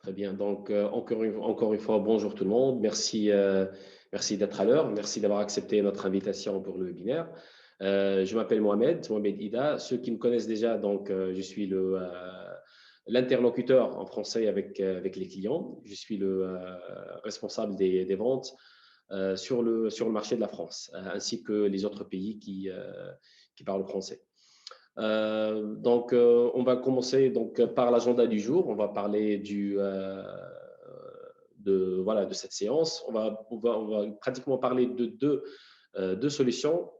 Très bien. Donc, encore une fois, bonjour tout le monde. Merci d'être à l'heure. Merci d'avoir accepté notre invitation pour le webinaire. Je m'appelle Mohamed Ida. Ceux qui me connaissent déjà, donc, je suis l'interlocuteur en français avec les clients. Je suis le responsable des ventes sur le marché de la France, ainsi que les autres pays qui parlent français. On va commencer par l'agenda du jour. On va parler de cette séance. On va pratiquement parler de deux solutions,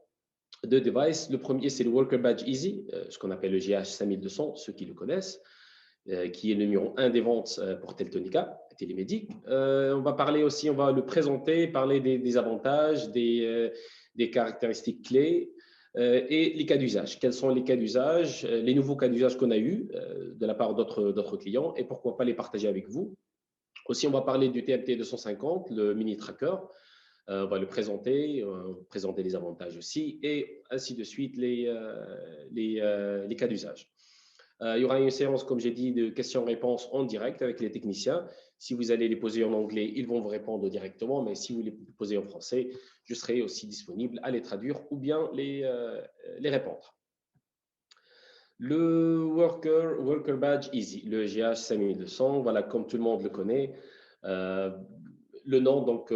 deux devices. Le premier, c'est le Worker Badge Easy, ce qu'on appelle le GH 5200, ceux qui le connaissent, qui est le numéro 1 des ventes pour Teltonika, Télémédic. On va le présenter, parler des avantages, des caractéristiques clés et les cas d'usage. Quels sont les cas d'usage, les nouveaux cas d'usage qu'on a eus de la part d'autres clients et pourquoi pas les partager avec vous. Aussi, on va parler du TMT 250, le mini tracker. On va le présenter les avantages aussi et ainsi de suite les cas d'usage. Il y aura une séance, comme j'ai dit, de questions-réponses en direct avec les techniciens. Si vous allez les poser en anglais, ils vont vous répondre directement, mais si vous les posez en français, je serai aussi disponible à les traduire ou bien les répondre. Le Worker Badge Easy, le GH 5200, voilà, comme tout le monde le connaît. Le nom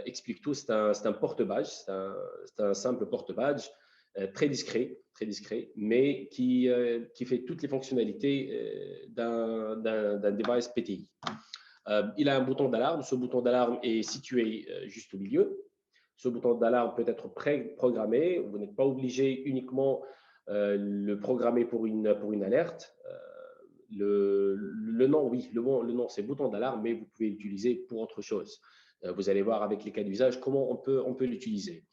explique tout, c'est un porte-badge, c'est un simple porte-badge très discret, mais qui fait toutes les fonctionnalités d'un device PTI. Il a un bouton d'alarme. Ce bouton d'alarme est situé juste au milieu. Ce bouton d'alarme peut être pré-programmé. Vous n'êtes pas obligé uniquement le programmer pour une alerte. Le nom, oui, le nom c'est bouton d'alarme, mais vous pouvez l'utiliser pour autre chose. Vous allez voir avec les cas d'usage comment on peut l'utiliser.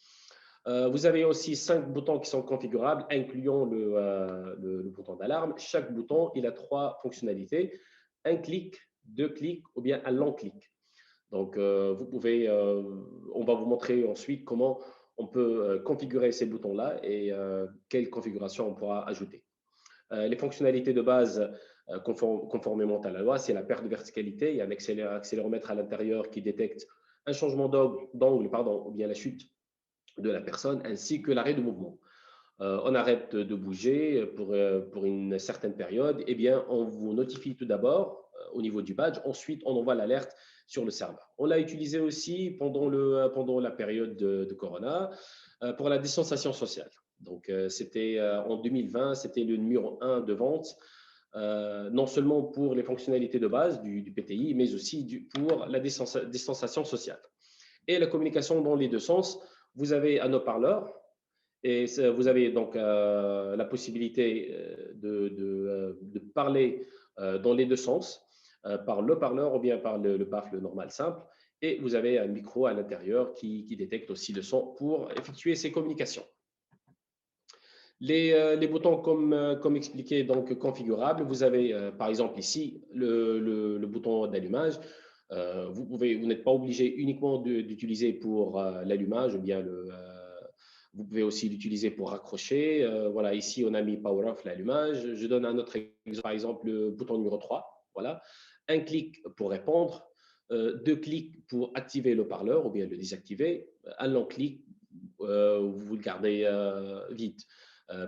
Vous avez aussi 5 boutons qui sont configurables, incluant le bouton d'alarme. Chaque bouton, il a 3 fonctionnalités. Un clic, 2 clics ou bien un long clic. Donc, on va vous montrer ensuite comment on peut configurer ces boutons-là et quelle configuration on pourra ajouter. Les fonctionnalités de base, conformément à la loi, c'est la perte de verticalité. Il y a un accéléromètre à l'intérieur qui détecte un changement d'angle, ou bien la chute de la personne, ainsi que l'arrêt de mouvement. On arrête de bouger pour une certaine période, eh bien, on vous notifie tout d'abord au niveau du badge. Ensuite, on envoie l'alerte sur le serveur. On l'a utilisé aussi pendant la période de Corona pour la distanciation sociale. Donc, c'était en 2020, c'était le numéro 1 de vente, non seulement pour les fonctionnalités de base du PTI, mais aussi pour la distanciation sociale. Et la communication dans les deux sens, vous avez un haut-parleur et vous avez donc la possibilité de parler dans les deux sens, par le parleur ou bien par le PAF, le normal simple. Et vous avez un micro à l'intérieur qui détecte aussi le son pour effectuer ces communications. Les boutons, comme expliqué, donc configurables. Vous avez par exemple ici le bouton d'allumage. Vous n'êtes pas obligé uniquement d'utiliser pour l'allumage ou bien vous pouvez aussi l'utiliser pour raccrocher. Voilà, ici on a mis Power Off, l'allumage. Je donne un autre exemple, par exemple le bouton numéro 3. Voilà, un clic pour répondre, 2 clics pour activer le parleur ou bien le désactiver, un long clic, vous le gardez vide.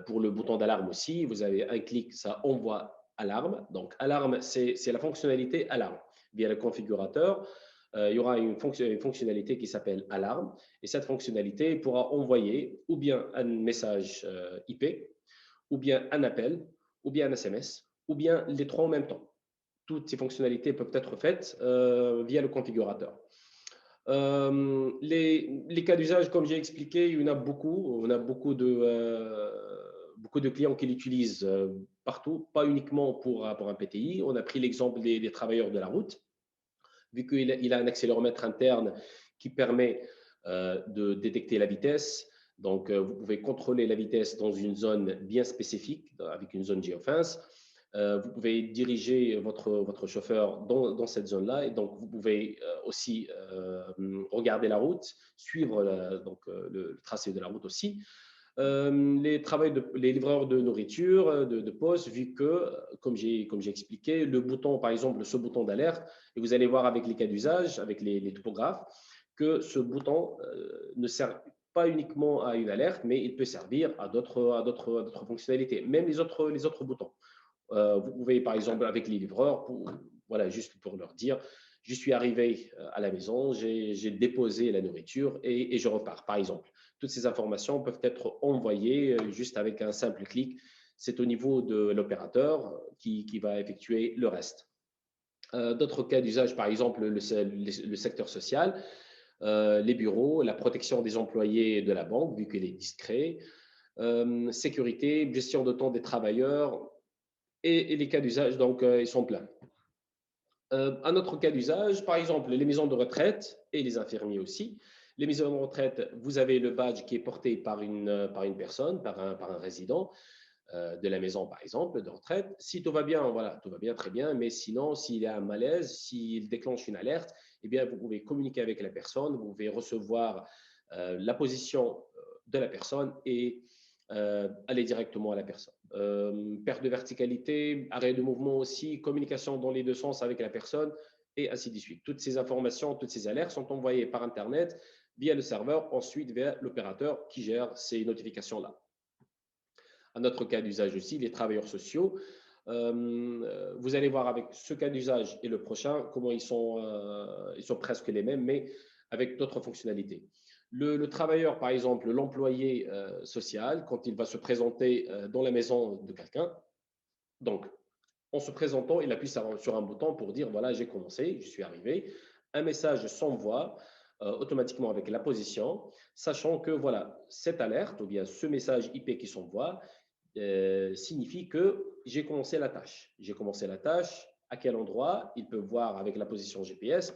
Pour le bouton d'alarme aussi, vous avez un clic, ça envoie alarme. Donc alarme, c'est la fonctionnalité alarme. Via le configurateur, il y aura une fonctionnalité qui s'appelle alarme et cette fonctionnalité pourra envoyer ou bien un message IP, ou bien un appel, ou bien un SMS, ou bien les 3 en même temps. Toutes ces fonctionnalités peuvent être faites via le configurateur. Les cas d'usage, comme j'ai expliqué, il y en a beaucoup. On a beaucoup de clients qui l'utilisent partout, pas uniquement pour un PTI. On a pris l'exemple des travailleurs de la route. Vu qu'il a un accéléromètre interne qui permet de détecter la vitesse. Donc, vous pouvez contrôler la vitesse dans une zone bien spécifique, avec une zone géofence. Vous pouvez diriger votre chauffeur dans cette zone-là. Et donc, vous pouvez aussi regarder la route, suivre le tracé de la route aussi. Les livreurs de nourriture, de poste, vu que, comme j'ai expliqué, le bouton, par exemple, ce bouton d'alerte, et vous allez voir avec les cas d'usage, avec les topographes, que ce bouton ne sert pas uniquement à une alerte, mais il peut servir à d'autres fonctionnalités, même les autres boutons. Vous pouvez, par exemple, avec les livreurs, voilà, juste pour leur dire, je suis arrivé à la maison, j'ai déposé la nourriture et je repars, par exemple. Toutes ces informations peuvent être envoyées juste avec un simple clic. C'est au niveau de l'opérateur qui va effectuer le reste. D'autres cas d'usage, par exemple, le secteur social, les bureaux, la protection des employés de la banque, vu qu'elle est discret, sécurité, gestion de temps des travailleurs, et les cas d'usage, donc, ils sont pleins. Un autre cas d'usage, par exemple, les maisons de retraite et les infirmiers aussi. Les maisons de retraite, vous avez le badge qui est porté par une personne, par un résident de la maison, par exemple, de retraite. Si tout va bien, voilà, tout va bien, très bien. Mais sinon, s'il y a un malaise, s'il déclenche une alerte, eh bien, vous pouvez communiquer avec la personne, vous pouvez recevoir la position de la personne et aller directement à la personne. Perte de verticalité, arrêt de mouvement aussi, communication dans les deux sens avec la personne et ainsi de suite. Toutes ces informations, toutes ces alertes sont envoyées par Internet via le serveur, ensuite vers l'opérateur qui gère ces notifications-là. Un autre cas d'usage aussi, les travailleurs sociaux. Vous allez voir avec ce cas d'usage et le prochain comment ils sont presque les mêmes, mais avec d'autres fonctionnalités. Le travailleur, par exemple, l'employé social, quand il va se présenter dans la maison de quelqu'un, donc en se présentant, il appuie sur un bouton pour dire voilà, j'ai commencé, je suis arrivé. Un message s'envoie automatiquement avec la position, sachant que voilà, cette alerte ou bien ce message IP qui s'envoie signifie que j'ai commencé la tâche. J'ai commencé la tâche, à quel endroit, il peut voir avec la position GPS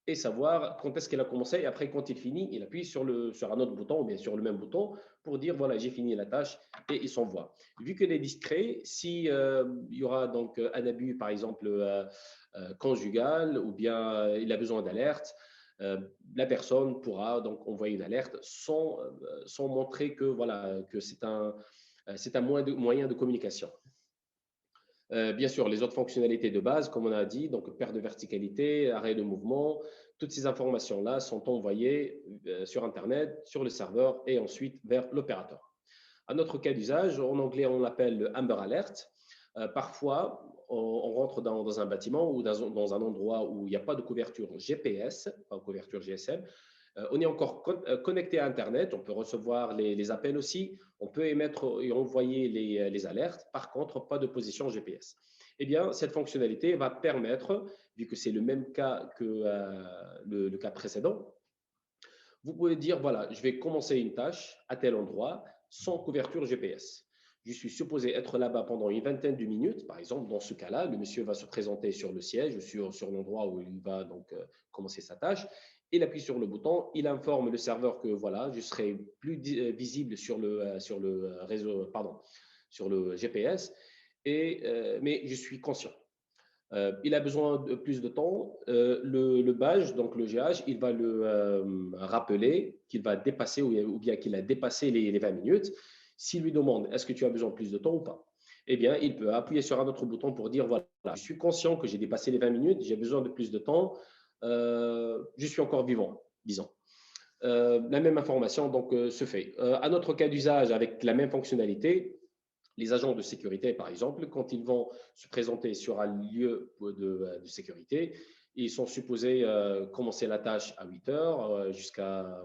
et savoir quand est-ce qu'elle a commencé. Et après, quand il finit, il appuie sur un autre bouton ou bien sur le même bouton pour dire voilà, j'ai fini la tâche et il s'envoie. Vu qu'elle est discret, si il y aura donc un abus, par exemple conjugal, ou bien il a besoin d'alerte, la personne pourra donc envoyer une alerte sans montrer que voilà que c'est un moyen de communication. Bien sûr, les autres fonctionnalités de base, comme on a dit, donc perte de verticalité, arrêt de mouvement, toutes ces informations-là sont envoyées sur Internet, sur le serveur et ensuite vers l'opérateur. Un autre cas d'usage, en anglais, on l'appelle le Amber Alert. Parfois, on rentre dans un bâtiment ou dans un endroit où il n'y a pas de couverture GPS, pas de couverture GSM. On est encore connecté à Internet, on peut recevoir les appels aussi, on peut émettre et envoyer les alertes, par contre, pas de position GPS. Eh bien, cette fonctionnalité va permettre, vu que c'est le même cas que le cas précédent, vous pouvez dire, voilà, je vais commencer une tâche à tel endroit sans couverture GPS. Je suis supposé être là-bas pendant une vingtaine de minutes. Par exemple, dans ce cas-là, le monsieur va se présenter sur le siège, sur l'endroit où il va donc commencer sa tâche. Il appuie sur le bouton, il informe le serveur que voilà, je serai plus visible sur le réseau, pardon, sur le GPS, mais je suis conscient. Il a besoin de plus de temps. Le badge, donc le GH, il va le rappeler qu'il va dépasser ou bien qu'il a dépassé les 20 minutes. S'il lui demande est-ce que tu as besoin de plus de temps ou pas, eh bien, il peut appuyer sur un autre bouton pour dire voilà, je suis conscient que j'ai dépassé les 20 minutes, j'ai besoin de plus de temps, je suis encore vivant, disons. La même information donc se fait. Un autre cas d'usage avec la même fonctionnalité, les agents de sécurité, par exemple, quand ils vont se présenter sur un lieu de sécurité, ils sont supposés commencer la tâche à 8 heures jusqu'à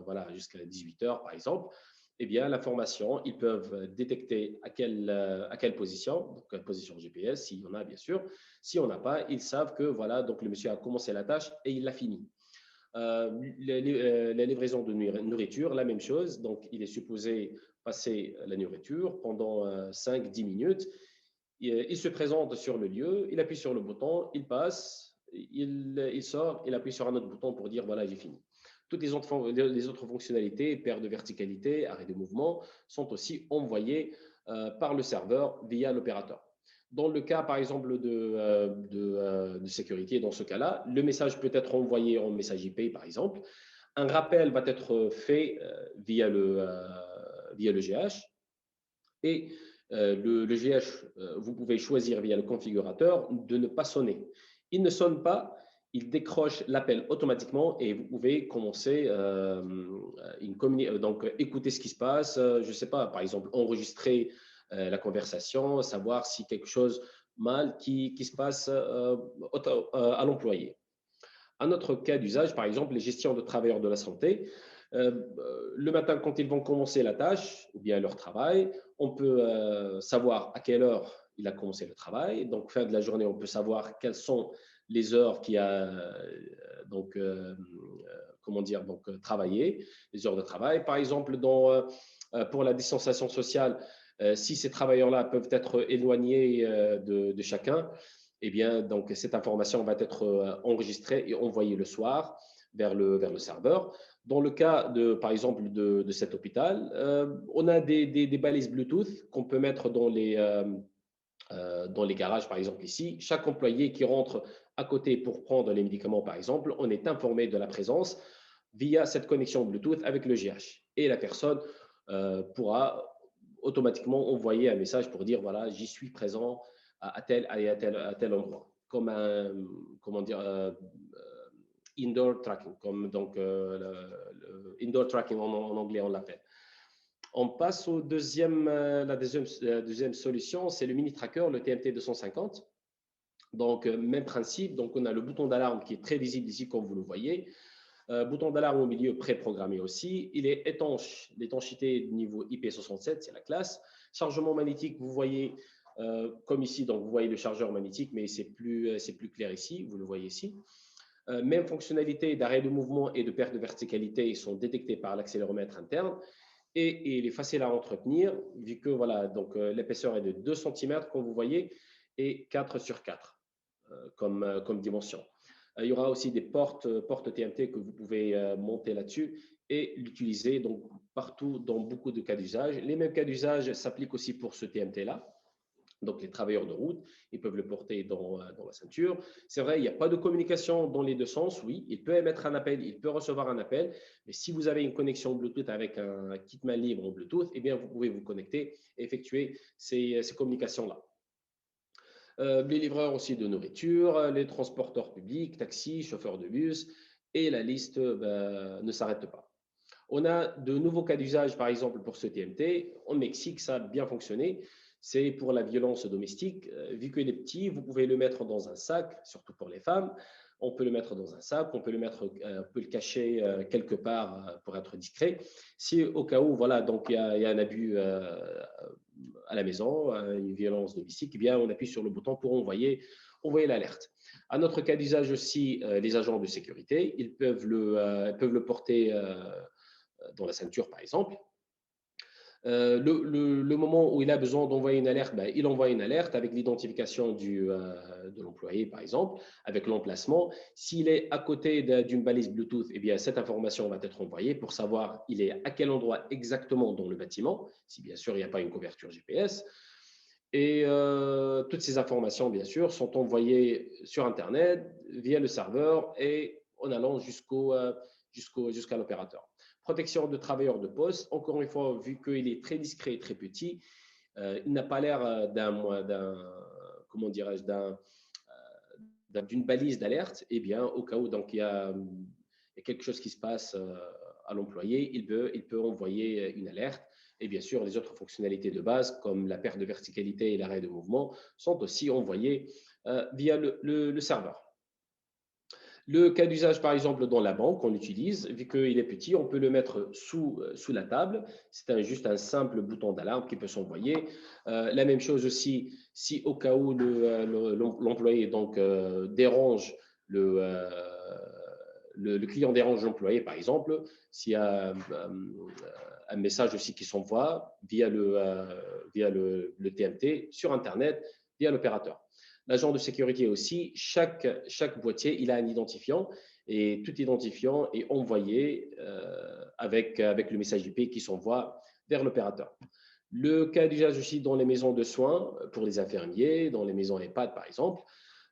18 heures, par exemple. Eh bien, l'information, ils peuvent détecter à quelle position, donc position GPS, s'il y en a, bien sûr. Si on n'a pas, ils savent que voilà, donc le monsieur a commencé la tâche et il l'a fini. La livraison de nourriture, la même chose. Donc, il est supposé passer la nourriture pendant 5-10 minutes. Il se présente sur le lieu, il appuie sur le bouton, il passe, il sort, il appuie sur un autre bouton pour dire voilà, j'ai fini. Toutes les autres fonctionnalités, perte de verticalité, arrêt de mouvement, sont aussi envoyées par le serveur via l'opérateur. Dans le cas, par exemple, de sécurité, dans ce cas-là, le message peut être envoyé en message IP, par exemple. Un rappel va être fait via le GH. Et le GH, vous pouvez choisir via le configurateur de ne pas sonner. Il ne sonne pas, il décroche l'appel automatiquement et vous pouvez commencer donc écouter ce qui se passe. Je ne sais pas, par exemple, enregistrer la conversation, savoir si quelque chose mal qui se passe à l'employé. Un autre cas d'usage, par exemple, les gestions de travailleurs de la santé. Le matin, quand ils vont commencer la tâche ou bien leur travail, on peut savoir à quelle heure il a commencé le travail. Donc, fin de la journée, on peut savoir quelles sont les heures qu'il a donc, comment dire, donc, travaillé, les heures de travail. Par exemple, pour la distanciation sociale, si ces travailleurs-là peuvent être éloignés de chacun, eh bien, donc, cette information va être enregistrée et envoyée le soir vers le serveur. Dans le cas, par exemple, de cet hôpital, on a des balises Bluetooth qu'on peut mettre dans les garages, par exemple ici. Chaque employé qui rentre à côté pour prendre les médicaments, par exemple, on est informé de la présence via cette connexion Bluetooth avec le GH. Et la personne pourra automatiquement envoyer un message pour dire, voilà, j'y suis présent à tel endroit, comme un, comment dire, indoor tracking, comme donc le indoor tracking en anglais on l'appelle. On passe au la deuxième solution, c'est le mini tracker, le TMT 250. Donc même principe, donc on a le bouton d'alarme qui est très visible ici comme vous le voyez. Bouton d'alarme au milieu préprogrammé aussi. Il est étanche, l'étanchéité niveau IP67, c'est la classe. Chargement magnétique, vous voyez comme ici, donc vous voyez le chargeur magnétique, mais c'est plus clair ici, vous le voyez ici. Même fonctionnalité d'arrêt de mouvement et de perte de verticalité sont détectées par l'accéléromètre interne et il est facile à entretenir vu que voilà, donc l'épaisseur est de 2 cm comme vous voyez et 4 sur 4 comme dimension. Il y aura aussi des portes TMT que vous pouvez monter là-dessus et l'utiliser donc partout dans beaucoup de cas d'usage. Les mêmes cas d'usage s'appliquent aussi pour ce TMT-là. Donc, les travailleurs de route, ils peuvent le porter dans la ceinture. C'est vrai, il n'y a pas de communication dans les deux sens. Oui, il peut émettre un appel, il peut recevoir un appel. Mais si vous avez une connexion Bluetooth avec un kit main libre en Bluetooth, eh bien, vous pouvez vous connecter et effectuer ces communications-là. Les livreurs aussi de nourriture, les transporteurs publics, taxis, chauffeurs de bus, et la liste ne s'arrête pas. On a de nouveaux cas d'usage, par exemple, pour ce TMT. Au Mexique, ça a bien fonctionné. C'est pour la violence domestique. Vu qu'il est petit, vous pouvez le mettre dans un sac, surtout pour les femmes. On peut le mettre dans un sac, on peut le cacher quelque part pour être discret. Si au cas où, voilà, donc il y a un abus à la maison, une violence domestique, eh bien, on appuie sur le bouton pour envoyer l'alerte. Un autre cas d'usage aussi, les agents de sécurité, ils peuvent le porter dans la ceinture, par exemple. Le moment où il a besoin d'envoyer une alerte, ben, il envoie une alerte avec l'identification de l'employé, par exemple, avec l'emplacement. S'il est à côté d'une balise Bluetooth, eh bien, cette information va être envoyée pour savoir il est à quel endroit exactement dans le bâtiment, si bien sûr il n'y a pas une couverture GPS. Et toutes ces informations, bien sûr, sont envoyées sur Internet via le serveur et en allant jusqu'à l'opérateur. Protection de travailleurs de poste, encore une fois, vu qu'il est très discret et très petit, il n'a pas l'air comment dirais-je, d'une balise d'alerte. Eh bien, au cas où donc, il y a quelque chose qui se passe à l'employé, il peut envoyer une alerte. Et bien sûr, les autres fonctionnalités de base, comme la perte de verticalité et l'arrêt de mouvement, sont aussi envoyées via le serveur. Le cas d'usage, par exemple, dans la banque, on l'utilise. Vu qu'il est petit, on peut le mettre sous la table. C'est juste un simple bouton d'alarme qui peut s'envoyer. La même chose aussi, si au cas où l'employé dérange le client dérange l'employé, par exemple, s'il y a un message aussi qui s'envoie via le TMT sur Internet, via l'opérateur. L'agent de sécurité aussi, chaque boîtier, il a un identifiant et tout identifiant est envoyé avec le message IP qui s'envoie vers l'opérateur. Le cas d'usage aussi dans les maisons de soins pour les infirmiers, dans les maisons EHPAD par exemple,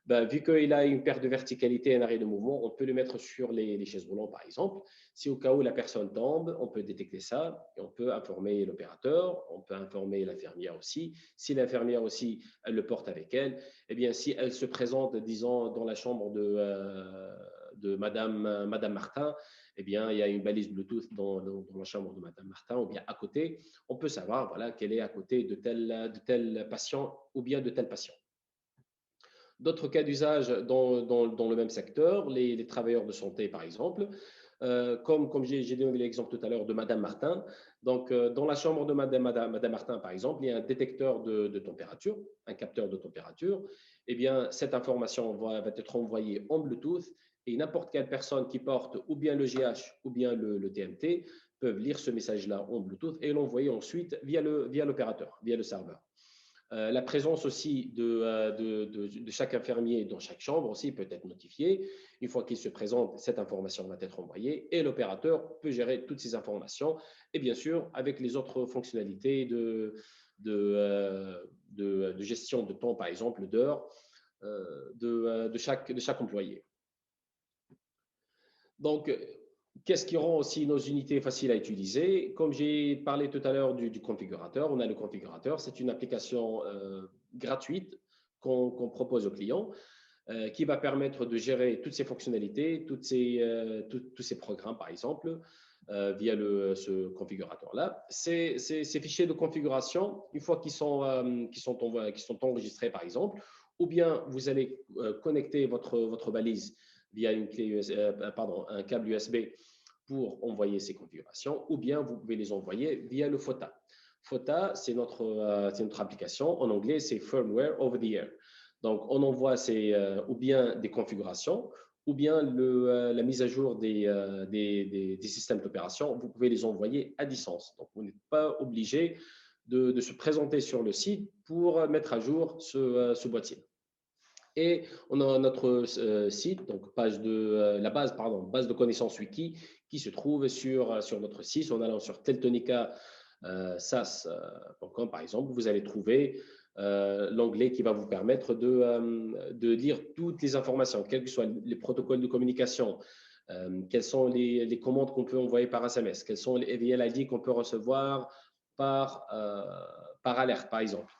Ben, vu qu'il a une perte de verticalité et un arrêt de mouvement, on peut le mettre sur les chaises roulantes, par exemple. Si au cas où la personne tombe, on peut détecter ça et on peut informer l'opérateur, on peut informer l'infirmière aussi. Si l'infirmière aussi, elle le porte avec elle, eh bien, si elle se présente, disons, dans la chambre de Madame Martin, eh bien, il y a une balise Bluetooth dans la chambre de Madame Martin ou bien à côté. On peut savoir voilà, qu'elle est à côté de tel patient ou bien de tel patient. D'autres cas d'usage dans le même secteur, les travailleurs de santé, par exemple, comme j'ai donné l'exemple tout à l'heure de Madame Martin. Donc, dans la chambre de Madame Martin, par exemple, il y a un détecteur de température, un capteur de température. Eh bien, cette information va être envoyée en Bluetooth et n'importe quelle personne qui porte ou bien le GH ou bien le TMT peuvent lire ce message-là en Bluetooth et l'envoyer ensuite via l'opérateur, via le serveur. La présence aussi de chaque infirmier dans chaque chambre aussi peut être notifiée. Une fois qu'il se présente, cette information va être envoyée et l'opérateur peut gérer toutes ces informations et bien sûr avec les autres fonctionnalités de gestion de temps, par exemple d'heures de chaque employé. Donc, qu'est-ce qui rend aussi nos unités faciles à utiliser? Comme j'ai parlé tout à l'heure du configurateur, on a le configurateur. C'est une application gratuite qu'on propose aux clients qui va permettre de gérer toutes ces fonctionnalités, tous ces programmes, par exemple, via ce configurateur-là. Ces fichiers de configuration, une fois qu'ils sont enregistrés, par exemple, ou bien vous allez connecter votre balise via un câble USB pour envoyer ces configurations, ou bien vous pouvez les envoyer via le FOTA. FOTA, c'est notre application. En anglais, c'est Firmware Over the Air. Donc, on envoie ou bien des configurations, ou bien la mise à jour des systèmes d'opération. Vous pouvez les envoyer à distance. Donc, vous n'êtes pas obligé de se présenter sur le site pour mettre à jour ce boîtier. Et on a notre site, donc base de connaissances wiki qui se trouve sur notre site. En allant sur teltonica.sas.com, par exemple, vous allez trouver l'onglet qui va vous permettre de lire toutes les informations, quels que soient les protocoles de communication, quelles sont les commandes qu'on peut envoyer par SMS, quels sont les EVL ID qu'on peut recevoir par alerte, par exemple.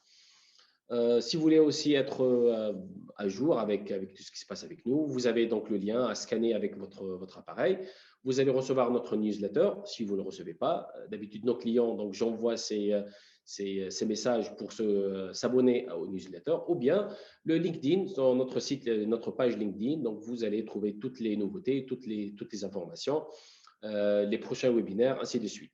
Si vous voulez aussi être à jour avec tout ce qui se passe avec nous, vous avez donc le lien à scanner avec votre appareil. Vous allez recevoir notre newsletter si vous ne le recevez pas. D'habitude, nos clients, donc j'envoie ces messages pour s'abonner au newsletter, ou bien le LinkedIn, sur notre site, notre page LinkedIn. Donc, vous allez trouver toutes les nouveautés, toutes les informations, les prochains webinaires, ainsi de suite.